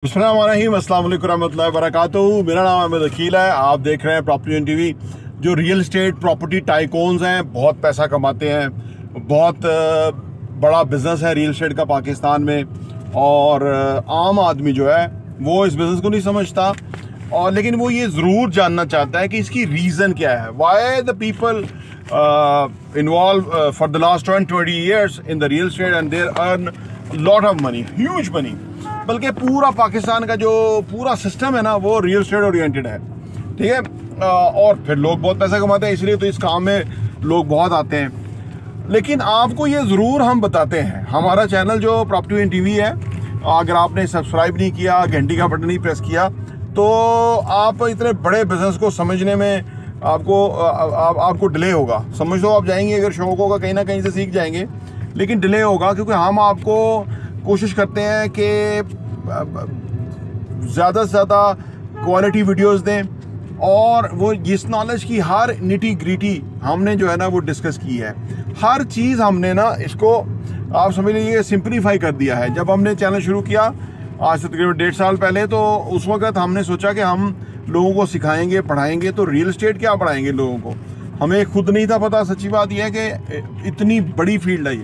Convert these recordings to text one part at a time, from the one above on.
अस्सलाम वालेकुम रहमतुल्लाहि व बरकातुहू। मेरा नाम अहमद अकील है। आप देख रहे हैं प्रॉपर्टी ऑन टीवी। जो रियल एस्टेट प्रॉपर्टी टाइकोन्स हैं, बहुत पैसा कमाते हैं, बहुत बड़ा बिजनेस है रियल एस्टेट का पाकिस्तान में। और आम आदमी जो है वो इस बिजनेस को नहीं समझता, और लेकिन वो ये ज़रूर जानना चाहता है कि इसकी रीज़न क्या है। Why the people involve for the last 20 years in the real estate and their earn lot of money, huge money. बल्कि पूरा पाकिस्तान का जो पूरा सिस्टम है ना, वो रियल एस्टेट ओरिएंटेड है, ठीक है। और फिर लोग बहुत पैसा कमाते हैं, इसलिए तो इस काम में लोग बहुत आते हैं। लेकिन आपको ये ज़रूर हम बताते हैं, हमारा चैनल जो प्रॉपर्टी ऑन टीवी है, अगर आपने सब्सक्राइब नहीं किया, घंटी का बटन नहीं प्रेस किया, तो आप इतने बड़े बिजनेस को समझने में आपको डिले होगा। समझ लो आप जाएंगे, अगर शौक होगा कहीं ना कहीं से सीख जाएंगे, लेकिन डिले होगा, क्योंकि हम आपको कोशिश करते हैं कि ज़्यादा से ज़्यादा क्वालिटी वीडियोस दें, और वो जिस नॉलेज की हर निटी ग्रिटी हमने जो है ना वो डिस्कस की है। हर चीज़ हमने ना इसको आप समझ लीजिए सिंपलीफाई कर दिया है। जब हमने चैनल शुरू किया आज से तकरीबन 1.5 साल पहले, तो उस वक्त हमने सोचा कि हम लोगों को सिखाएंगे, पढ़ाएंगे, तो रियल एस्टेट क्या पढ़ाएंगे लोगों को। हमें खुद नहीं था पता। सच्ची बात यह है कि इतनी बड़ी फील्ड है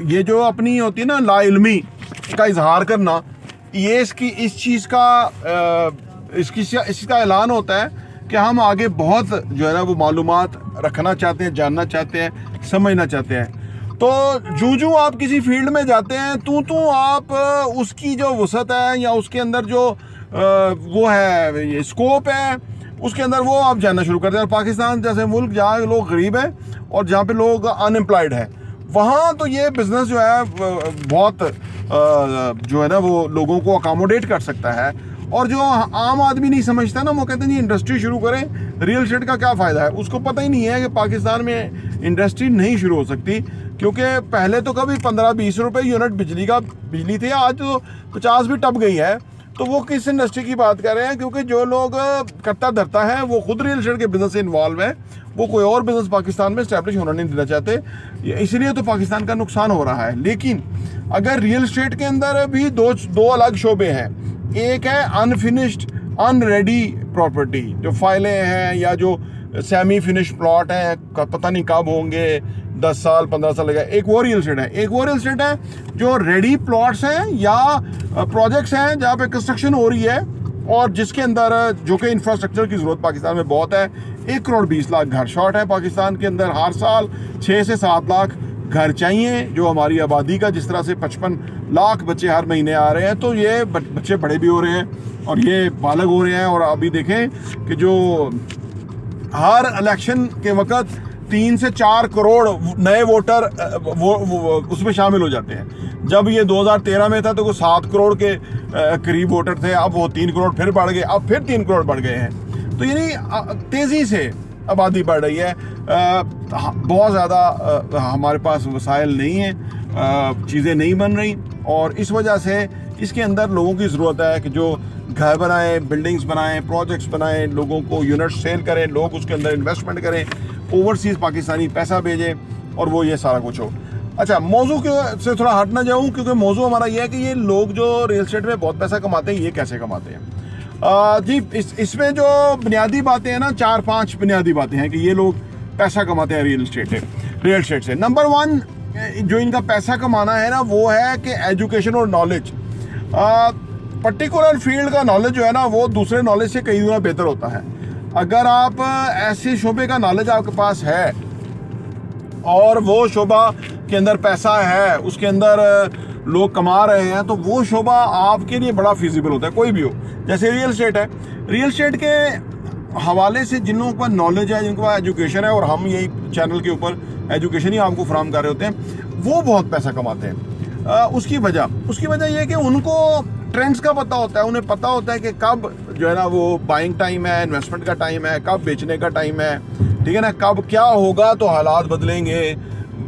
ये जो अपनी होती है ना लाइल्मी का इजहार करना, ये इस चीज़ का ऐलान होता है कि हम आगे बहुत जो है ना वो मालूमात रखना चाहते हैं, जानना चाहते हैं, समझना चाहते हैं। तो जूं आप किसी फील्ड में जाते हैं तो आप उसकी जो वसअत है या उसके अंदर जो वो है ये स्कोप है, उसके अंदर वो आप जानना शुरू करते हैं। पाकिस्तान जैसे मुल्क जहाँ लोग गरीब हैं और जहाँ पे लोग अनएम्प्लॉयड है, वहाँ तो ये बिज़नेस जो है बहुत जो है ना वो लोगों को अकोमोडेट कर सकता है। और जो आम आदमी नहीं समझता ना, वो कहते हैं जी इंडस्ट्री शुरू करें, रियल एस्टेट का क्या फ़ायदा है। उसको पता ही नहीं है कि पाकिस्तान में इंडस्ट्री नहीं शुरू हो सकती, क्योंकि पहले तो कभी 15-20 रुपये यूनिट बिजली थी, आज तो 50 भी टप गई है। तो वो किस इंडस्ट्री की बात कर रहे हैं, क्योंकि जो लोग करता धरता है वो खुद रियल एस्टेट के बिजनेस से इन्वॉल्व है, वो कोई और बिजनेस पाकिस्तान में इस्टेब्लिश होना नहीं देना चाहते, इसलिए तो पाकिस्तान का नुकसान हो रहा है। लेकिन अगर रियल एस्टेट के अंदर भी दो अलग शोबे हैं, एक है अनफिनिश्ड अनरेडी प्रॉपर्टी, जो फाइलें हैं या जो सेमी फिनिश प्लॉट हैं, पता नहीं कब होंगे, 10 साल 15 साल लगेगा। एक वो रियल एस्टेट है। एक वो रियल एस्टेट है जो रेडी प्लॉट्स हैं या प्रोजेक्ट्स हैं जहाँ पे कंस्ट्रक्शन हो रही है, और जिसके अंदर जो कि इंफ्रास्ट्रक्चर की ज़रूरत पाकिस्तान में बहुत है। 1 करोड़ 20 लाख घर शॉर्ट है पाकिस्तान के अंदर। हर साल 6 से 7 लाख घर चाहिए, जो हमारी आबादी का, जिस तरह से 55 लाख बच्चे हर महीने आ रहे हैं, तो ये बच्चे बड़े भी हो रहे हैं और ये बालग हो रहे हैं। और अभी देखें कि जो हर इलेक्शन के वक्त 3 से 4 करोड़ नए वोटर वो उसमें शामिल हो जाते हैं। जब ये 2013 में था तो वो 7 करोड़ के करीब वोटर थे, अब वो 3 करोड़ फिर बढ़ गए, अब फिर 3 करोड़ बढ़ गए हैं। तो यानी तेज़ी से आबादी बढ़ रही है। बहुत ज़्यादा हमारे पास वसाइल नहीं हैं, चीज़ें नहीं बन रही, और इस वजह से इसके अंदर लोगों की ज़रूरत है कि जो घर बनाएं, बिल्डिंग्स बनाएं, प्रोजेक्ट्स बनाएं, लोगों को यूनिट्स सेल करें, लोग उसके अंदर इन्वेस्टमेंट करें, ओवरसीज़ पाकिस्तानी पैसा भेजें, और वो ये सारा कुछ हो। अच्छा, मौजू से थोड़ा हट ना जाऊँ, क्योंकि मौजू हमारा ये है कि ये लोग जो रियल एस्टेट में बहुत पैसा कमाते हैं, ये कैसे कमाते हैं। जी, इसमें जो बुनियादी बातें हैं ना, 4-5 बुनियादी बातें हैं कि ये लोग पैसा कमाते हैं रियल एस्टेट से। नंबर 1 जो इनका पैसा कमाना है ना, वो है कि एजुकेशन और नॉलेज। पर्टिकुलर फील्ड का नॉलेज जो है ना, वो दूसरे नॉलेज से कई गुना बेहतर होता है। अगर आप ऐसे शोबे का नॉलेज आपके पास है और वो शोबा के अंदर पैसा है, उसके अंदर लोग कमा रहे हैं, तो वो शोबा आपके लिए बड़ा फिजिबल होता है, कोई भी हो। जैसे रियल एस्टेट है, रियल एस्टेट के हवाले से जिन लोगों के पास नॉलेज है, जिनके पास एजुकेशन है, और हम यही चैनल के ऊपर एजुकेशन ही आपको फराहम कर रहे होते हैं, वो बहुत पैसा कमाते हैं। उसकी वजह यह है कि उनको ट्रेंड्स का पता होता है। उन्हें पता होता है कि कब जो है ना वो बाइंग टाइम है, इन्वेस्टमेंट का टाइम है, कब बेचने का टाइम है, ठीक है ना, कब क्या होगा तो हालात बदलेंगे।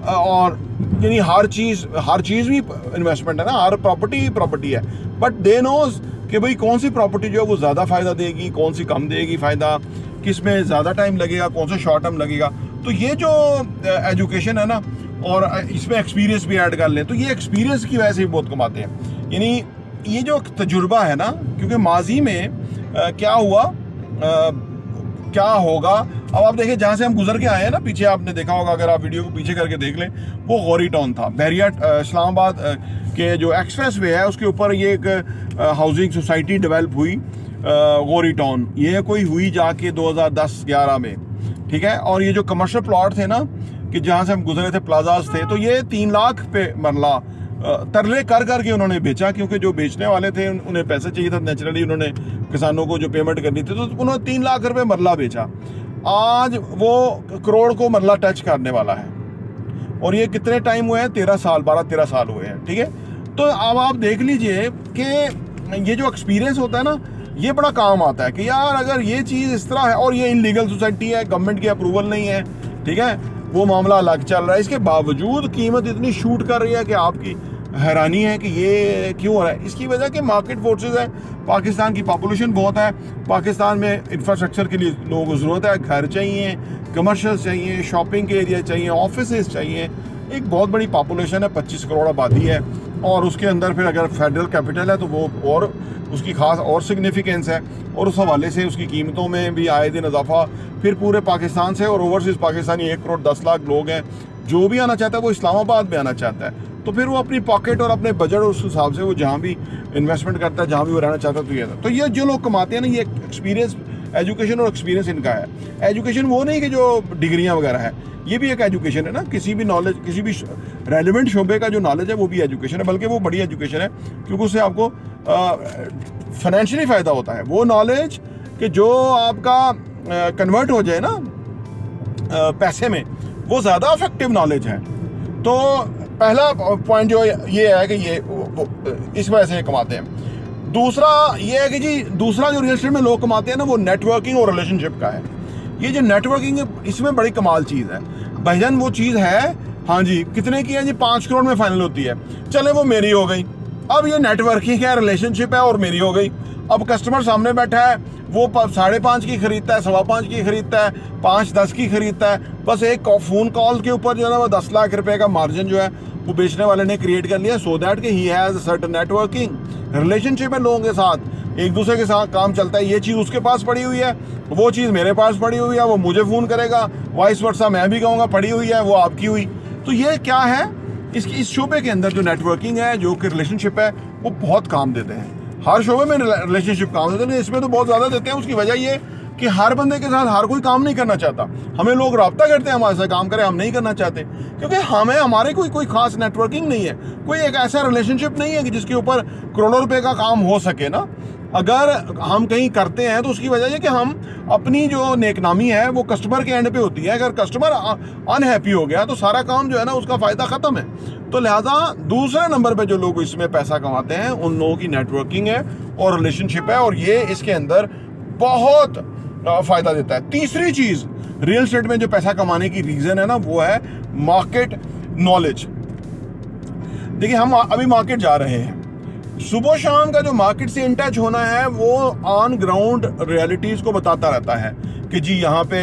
और यानी हर चीज़ भी इन्वेस्टमेंट है ना, हर प्रॉपर्टी है। बट दे नोज कि भाई कौन सी प्रॉपर्टी जो है वो ज़्यादा फ़ायदा देगी, कौन सी कम देगी फ़ायदा, किस में ज़्यादा टाइम लगेगा, कौन सा शॉर्ट टर्म लगेगा। तो ये जो एजुकेशन है ना, और इसमें एक्सपीरियंस भी ऐड कर लें, तो ये एक्सपीरियंस की वजह से भी बहुत कमाते हैं। यानी ये जो तजुर्बा है ना, क्योंकि माजी में क्या हुआ क्या होगा, अब आप देखिए जहाँ से हम गुजर के आए हैं ना, पीछे आपने देखा होगा, अगर आप वीडियो को पीछे करके देख लें, वो गौरी टाउन था। बहरिया इस्लामाबाद के जो एक्सप्रेस वे है उसके ऊपर ये एक हाउसिंग सोसाइटी डेवलप हुई, गौरी टाउन। ये कोई हुई जाके 2010-11 में, ठीक है। और ये जो कमर्शियल प्लॉट थे ना, कि जहाँ से हम गुजरे थे, प्लाजाज थे, तो ये 3 लाख पे मरला तरले कर करके उन्होंने बेचा, क्योंकि जो बेचने वाले थे उन्हें पैसे चाहिए था, नेचुरली उन्होंने किसानों को जो पेमेंट करनी थी, तो उन्होंने 3 लाख रुपए मरला बेचा। आज वो करोड़ को मरला टच करने वाला है, और ये कितने टाइम हुए हैं? 12-13 साल हुए हैं, ठीक है। तो अब आप देख लीजिए कि ये जो एक्सपीरियंस होता है ना, ये बड़ा काम आता है कि यार अगर ये चीज़ इस तरह है, और ये इनलीगल सोसाइटी है, गवर्नमेंट की अप्रूवल नहीं है, ठीक है, वो मामला अलग चल रहा है, इसके बावजूद कीमत इतनी शूट कर रही है कि आपकी हैरानी है कि ये क्यों हो रहा है। इसकी वजह कि मार्केट फोर्सेस है, पाकिस्तान की पॉपुलेशन बहुत है, पाकिस्तान में इंफ्रास्ट्रक्चर के लिए लोगों को ज़रूरत है, घर चाहिए, कमर्शियल चाहिए, शॉपिंग के एरिया चाहिए, ऑफिसेज चाहिए। एक बहुत बड़ी पॉपुलेशन है, 25 करोड़ आबादी है, और उसके अंदर फिर अगर फेडरल कैपिटल है तो वो और उसकी खास और सिग्निफिकेंस है, और उस हवाले से उसकी कीमतों में भी आए दिन इजाफा। फिर पूरे पाकिस्तान से और ओवरसीज़ पाकिस्तानी 1 करोड़ 10 लाख लोग हैं, जो भी आना चाहता है वो इस्लामाबाद में आना चाहता है, तो फिर वो अपनी पॉकेट और अपने बजट और उस हिसाब से वो जहाँ भी इन्वेस्टमेंट करता है, जहाँ भी वो रहना चाहता है, तो ये जो लोग कमाते हैं ना, ये एक्सपीरियंस, एजुकेशन और एक्सपीरियंस इनका है। एजुकेशन वो नहीं कि जो डिग्रियाँ वगैरह है, ये भी एक एजुकेशन है ना, किसी भी नॉलेज, किसी भी रेलिवेंट शोबे का जो नॉलेज है वो भी एजुकेशन है, बल्कि वो बड़ी एजुकेशन है, क्योंकि उससे आपको फाइनेंशियली फ़ायदा होता है। वो नॉलेज कि जो आपका कन्वर्ट हो जाए ना पैसे में, वो ज़्यादा इफेक्टिव नॉलेज है। तो पहला पॉइंट जो ये है कि ये इस वजह से कमाते हैं। दूसरा ये है कि जी, दूसरा जो रियल एस्टेट में लोग कमाते हैं ना, वो नेटवर्किंग और रिलेशनशिप का है। ये जो नेटवर्किंग है, इसमें बड़ी कमाल चीज़ है भाईजान। वो चीज़ है, हाँ जी, कितने की है जी? 5 करोड़ में फाइनल होती है, चले वो मेरी हो गई। अब ये नेटवर्किंग है, रिलेशनशिप है, और मेरी हो गई। अब कस्टमर सामने बैठा है, वो 5.5 की खरीदता है, 5.25 की खरीदता है, 5-10 की खरीदता है, बस एक फ़ोन कॉल के ऊपर जो है ना, वो 10 लाख रुपए का मार्जिन जो है वो बेचने वाले ने क्रिएट कर लिया, सो दैट कि he has certain networking relationship है लोगों के साथ, एक दूसरे के साथ काम चलता है। ये चीज़ उसके पास पड़ी हुई है, वो चीज़ मेरे पास पड़ी हुई है, वो मुझे फ़ोन करेगा, वाइस वर्सा मैं भी कहूँगा पड़ी हुई है, वो आपकी हुई। तो ये क्या है, इस शोबे के अंदर जो नेटवर्किंग है, जो कि रिलेशनशिप है, वो बहुत काम देते हैं। हर शोबे में रिलेशनशिप काम देते हैं, इसमें तो बहुत ज़्यादा देते हैं। उसकी वजह ये कि हर बंदे के साथ हर कोई काम नहीं करना चाहता। हमें लोग रब्ता करते हैं हमारे साथ काम करें, हम नहीं करना चाहते, क्योंकि हमारे कोई खास नेटवर्किंग नहीं है, कोई एक ऐसा रिलेशनशिप नहीं है कि जिसके ऊपर करोड़ों रुपए का काम हो सके ना। अगर हम कहीं करते हैं तो उसकी वजह है कि हम अपनी जो नेकनामी है वो कस्टमर के एंड पे होती है। अगर कस्टमर अनहैप्पी हो गया तो सारा काम जो है ना, उसका फ़ायदा ख़त्म है। तो लिहाजा दूसरे नंबर पे जो लोग इसमें पैसा कमाते हैं, उन लोगों की नेटवर्किंग है और रिलेशनशिप है, और ये इसके अंदर बहुत फ़ायदा देता है। तीसरी चीज़ रियल एस्टेट में जो पैसा कमाने की रीज़न है ना, वो है मार्केट नॉलेज। देखिए, हम अभी मार्केट जा रहे हैं, सुबह शाम का जो मार्केट से इन टच होना है, वो ऑन ग्राउंड रियलिटीज़ को बताता रहता है कि जी यहाँ पे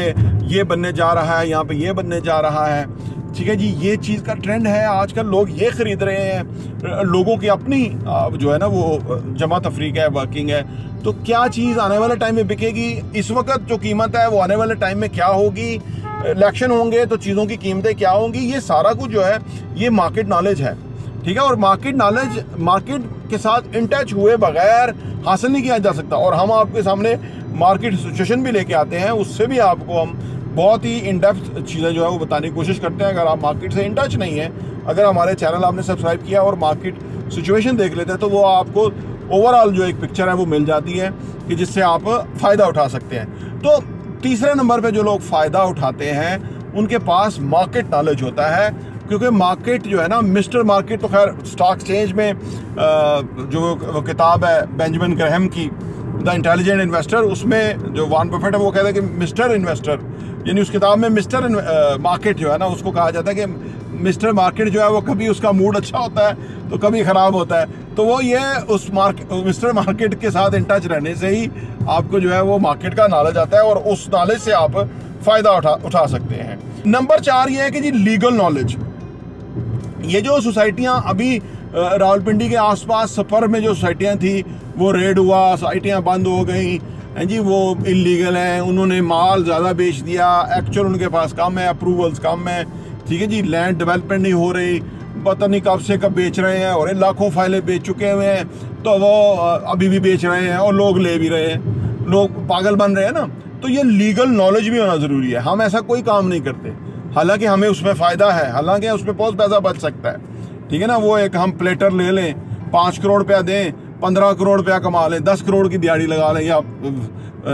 ये बनने जा रहा है, यहाँ पे ये बनने जा रहा है, ठीक है जी, ये चीज़ का ट्रेंड है, आजकल लोग ये ख़रीद रहे हैं। लोगों की अपनी जो है ना वो जमा तफरीक है, वर्किंग है, तो क्या चीज़ आने वाले टाइम में बिकेगी, इस वक्त जो कीमत है वो आने वाले टाइम में क्या होगी, इलेक्शन होंगे तो चीज़ों की कीमतें क्या होंगी, ये सारा कुछ जो है ये मार्केट नॉलेज है, ठीक है। और मार्केट नॉलेज मार्केट के साथ इन टच हुए बगैर हासिल नहीं किया जा सकता। और हम आपके सामने मार्केट सिचुएशन भी लेके आते हैं, उससे भी आपको हम बहुत ही इन डेप्थ चीज़ें जो है वो बताने की कोशिश करते हैं। अगर आप मार्केट से इन टच नहीं है, अगर हमारे चैनल आपने सब्सक्राइब किया और मार्केट सिचुएशन देख लेते हैं, तो वो आपको ओवरऑल जो एक पिक्चर है वो मिल जाती है कि जिससे आप फ़ायदा उठा सकते हैं। तो तीसरे नंबर पे जो लोग फ़ायदा उठाते हैं, उनके पास मार्केट नॉलेज होता है, क्योंकि मार्केट जो है ना, मिस्टर मार्केट तो खैर स्टॉक एक्सचेंज में जो किताब है बेंजामिन ग्राहम की, द इंटेलिजेंट इन्वेस्टर, उसमें जो वॉरेन बफेट है वो कहता है कि मिस्टर इन्वेस्टर, यानी उस किताब में मिस्टर मार्केट जो है ना, उसको कहा जाता है कि मिस्टर मार्केट जो है वो कभी उसका मूड अच्छा होता है तो कभी ख़राब होता है। तो वो ये उस मिस्टर मार्केट के साथ इन टच रहने से ही आपको जो है वो मार्केट का नॉलेज आता है, और उस नॉलेज से आप फ़ायदा उठा सकते हैं। नंबर 4 ये है कि जी लीगल नॉलेज। ये जो सोसाइटियाँ अभी रावलपिंडी के आसपास सफर में जो सोसाइटियाँ थी वो रेड हुआ, सोसाइटियाँ बंद हो गई हैं जी, वो इलीगल हैं, उन्होंने माल ज़्यादा बेच दिया, एक्चुअल उनके पास कम है, अप्रूवल्स कम है, ठीक है जी, लैंड डेवलपमेंट नहीं हो रही, पता नहीं कब से कब बेच रहे हैं और लाखों फाइलें बेच चुके हुए हैं, तो वो अभी भी बेच रहे हैं और लोग ले भी रहे हैं, लोग पागल बन रहे हैं ना। तो ये लीगल नॉलेज भी होना ज़रूरी है। हम ऐसा कोई काम नहीं करते, हालांकि हमें उसमें फ़ायदा है, हालांकि उसमें बहुत पैसा बच सकता है, ठीक है ना। वो एक हम प्लेटर ले लें, 5 करोड़ रुपया दें, 15 करोड़ रुपया कमा लें, 10 करोड़ की दिहाड़ी लगा लें, या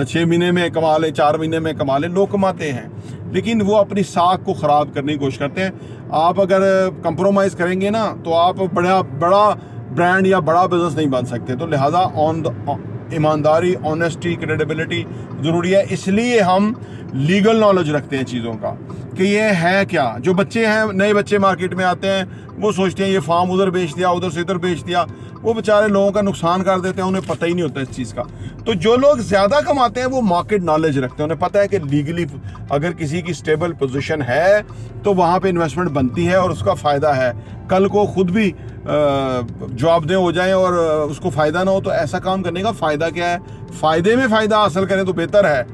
6 महीने में कमा लें, 4 महीने में कमा लें, लोग कमाते हैं, लेकिन वो अपनी साख को ख़राब करने की कोशिश करते हैं। आप अगर कंप्रोमाइज़ करेंगे ना तो आप बड़ा ब्रांड या बड़ा बिजनेस नहीं बन सकते। तो लिहाजा ईमानदारी, ऑनेस्टी, क्रेडिबिलिटी ज़रूरी है। इसलिए हम लीगल नॉलेज रखते हैं चीज़ों का कि ये है क्या। जो बच्चे हैं, नए बच्चे मार्केट में आते हैं, वो सोचते हैं ये फार्म उधर बेच दिया, उधर से इधर बेच दिया, वो बेचारे लोगों का नुकसान कर देते हैं, उन्हें पता ही नहीं होता इस चीज़ का। तो जो लोग ज़्यादा कमाते हैं वो मार्केट नॉलेज रखते हैं, उन्हें पता है कि लीगली अगर किसी की स्टेबल पोजीशन है तो वहाँ पे इन्वेस्टमेंट बनती है और उसका फ़ायदा है। कल को खुद भी जवाबदेह हो जाए और उसको फ़ायदा ना हो, तो ऐसा काम करने का फ़ायदा क्या है। फ़ायदे में फ़ायदा हासिल करें तो बेहतर है,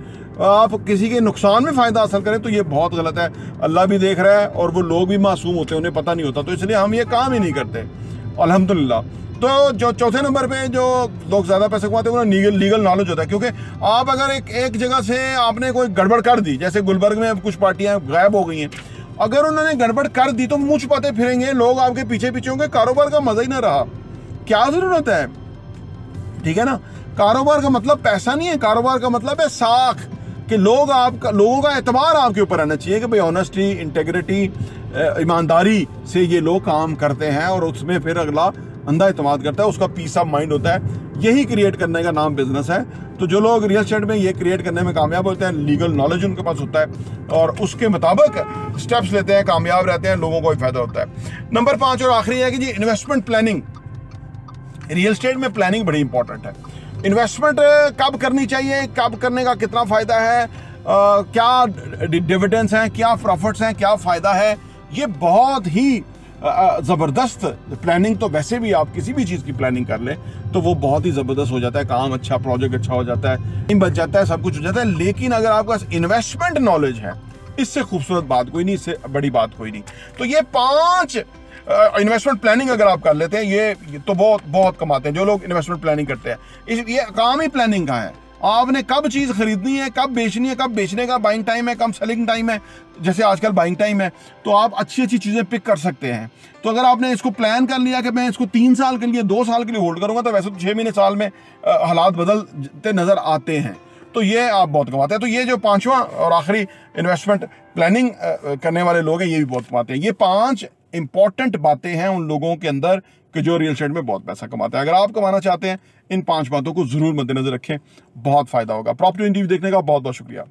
आप किसी के नुकसान में फ़ायदा हासिल करें तो ये बहुत गलत है। अल्लाह भी देख रहा है और वो लोग भी मासूम होते हैं, उन्हें पता नहीं होता, तो इसलिए हम ये काम ही नहीं करते, अल्हम्दुलिल्लाह। तो जो चौथे नंबर पे जो लोग ज़्यादा पैसे कमाते हैं वो लीगल नॉलेज होता है। क्योंकि आप अगर एक जगह से आपने कोई गड़बड़ कर दी, जैसे गुलबर्ग में कुछ पार्टियां गायब हो गई हैं, अगर उन्होंने गड़बड़ कर दी तो मुँह छुपाते फिरेंगे, लोग आपके पीछे पीछे होंगे, कारोबार का मज़ा ही ना रहा, क्या ज़रूरत है, ठीक है ना। कारोबार का मतलब पैसा नहीं है, कारोबार का मतलब है साख, कि लोगों का एतबार आपके ऊपर रहना चाहिए कि भाई ऑनेस्टी, इंटेग्रिटी, ईमानदारी से ये लोग काम करते हैं और उसमें फिर अगला अंधा एतमाद करता है, उसका पीस ऑफ माइंड होता है। यही क्रिएट करने का नाम बिजनेस है। तो जो लोग रियल एस्टेट में ये क्रिएट करने में कामयाब होते हैं, लीगल नॉलेज उनके पास होता है और उसके मुताबिक स्टेप्स लेते हैं, कामयाब रहते हैं, लोगों को भी फायदा होता है। नंबर 5 और आखिरी है कि जी इन्वेस्टमेंट प्लानिंग। रियल एस्टेट में प्लानिंग बड़ी इंपॉर्टेंट है। इन्वेस्टमेंट कब करनी चाहिए, कब करने का कितना फ़ायदा है, क्या डिविडेंड्स हैं, क्या प्रॉफिट्स हैं, क्या फ़ायदा है, ये बहुत ही ज़बरदस्त प्लानिंग। तो वैसे भी आप किसी भी चीज़ की प्लानिंग कर लें तो वो बहुत ही ज़बरदस्त हो जाता है, काम अच्छा, प्रोजेक्ट अच्छा हो जाता है, टाइम बच जाता है, सब कुछ हो जाता है। लेकिन अगर आपके पास इन्वेस्टमेंट नॉलेज है, इससे खूबसूरत बात कोई नहीं, इससे बड़ी बात कोई नहीं। तो ये 5 इन्वेस्टमेंट प्लानिंग अगर आप कर लेते हैं, ये तो बहुत कमाते हैं जो लोग इन्वेस्टमेंट प्लानिंग करते हैं। ये काम ही प्लानिंग का है। आपने कब चीज़ खरीदनी है, कब बेचनी है, कब बेचने का बाइंग टाइम है, कब सेलिंग टाइम है, जैसे आजकल बाइंग टाइम है, तो आप अच्छी चीज़ें पिक कर सकते हैं। तो अगर आपने इसको प्लान कर लिया कि मैं इसको 3 साल के लिए, 2 साल के लिए होल्ड करूंगा, तो वैसे तो 6 महीने, साल में हालात बदलते नज़र आते हैं, तो ये आप बहुत कमाते हैं। तो ये जो 5वां और आखिरी इन्वेस्टमेंट प्लानिंग करने वाले लोग हैं, ये भी बहुत कमाते हैं। ये 5 इंपॉर्टेंट बातें हैं उन लोगों के अंदर कि जो रियल एस्टेट में बहुत पैसा कमाते हैं। अगर आप कमाना चाहते हैं, इन 5 बातों को जरूर मद्देनजर रखें, बहुत फायदा होगा। प्रॉपर्टी इंटरव्यू देखने का बहुत बहुत शुक्रिया।